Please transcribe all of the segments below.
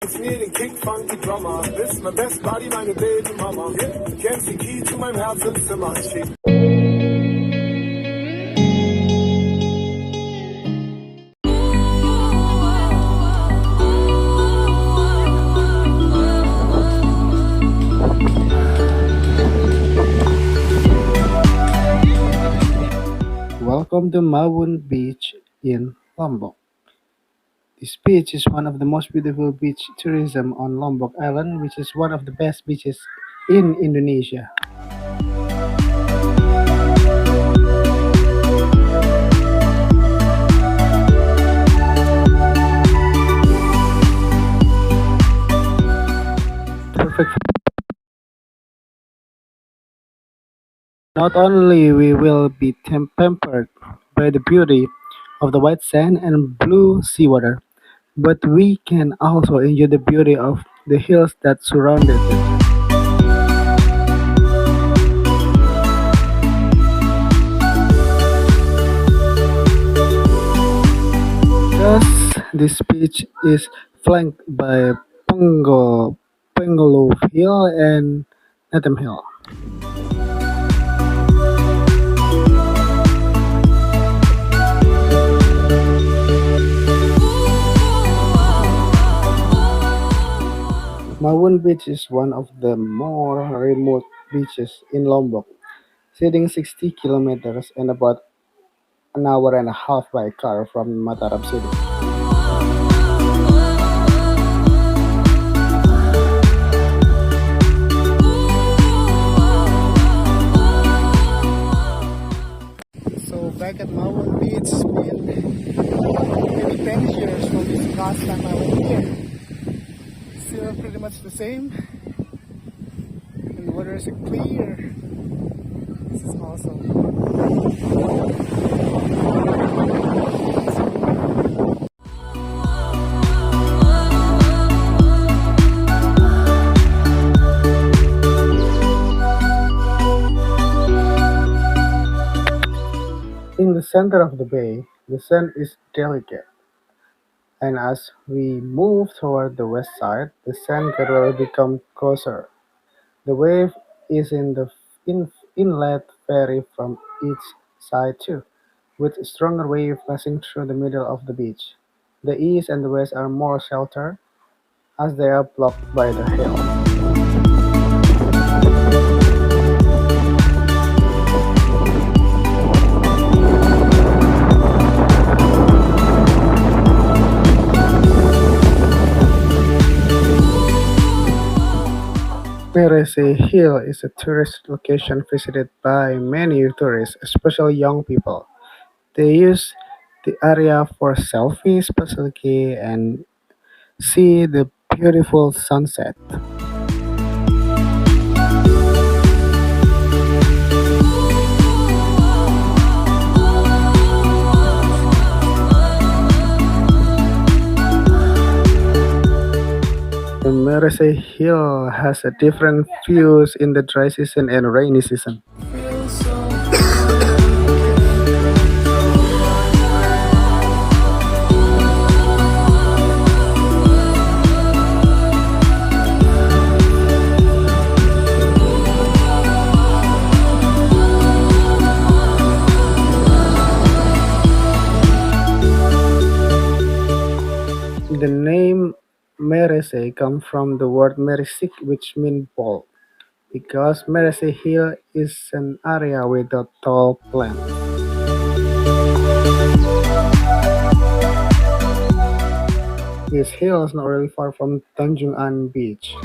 It's me, den King Funky Drummer. This my best Buddy, meine Baby Mama. Du kennst die Key zu meinem Herzenszimmer. Ich schick. Welcome to Mawun Beach in Lombok. This beach is one of the most beautiful beach tourism on Lombok Island, which is one of the best beaches in Indonesia. Perfect. Not only we will be pampered by the beauty of the white sand and blue seawater, but we can also enjoy the beauty of the hills that surround it. Thus, this beach is flanked by Pengolo Hill and Netham Hill. Mawun Beach is one of the more remote beaches in Lombok, sitting 60 kilometers and about an hour and a half by car from Mataram City. So back at Mawun Beach, it's been maybe 10 years from this last time I went here. Still pretty much the same, and the water is clear. This is awesome. In the center of the bay, the sand is delicate, and as we move toward the west side, the sand gradually becomes coarser. The wave is in the inlet vary from each side too, with a stronger wave passing through the middle of the beach. The east and the west are more sheltered, as they are blocked by the hill. Merese Hill is a tourist location visited by many tourists, especially young people. They use the area for selfies, specifically, and see the beautiful sunset. The Merese Hill has a different views in the dry season and rainy season. The name Merese comes from the word merisik, which means bald, because Merese Hill is an area without tall plants. This hill is not really far from Aan Beach.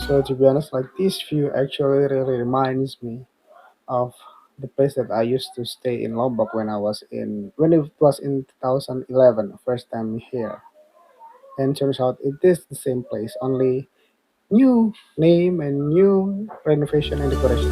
So to be honest, like this view actually really reminds me of the place that I used to stay in Lombok when it was in 2011, first time here. And turns out it is the same place, only new name and new renovation and decoration.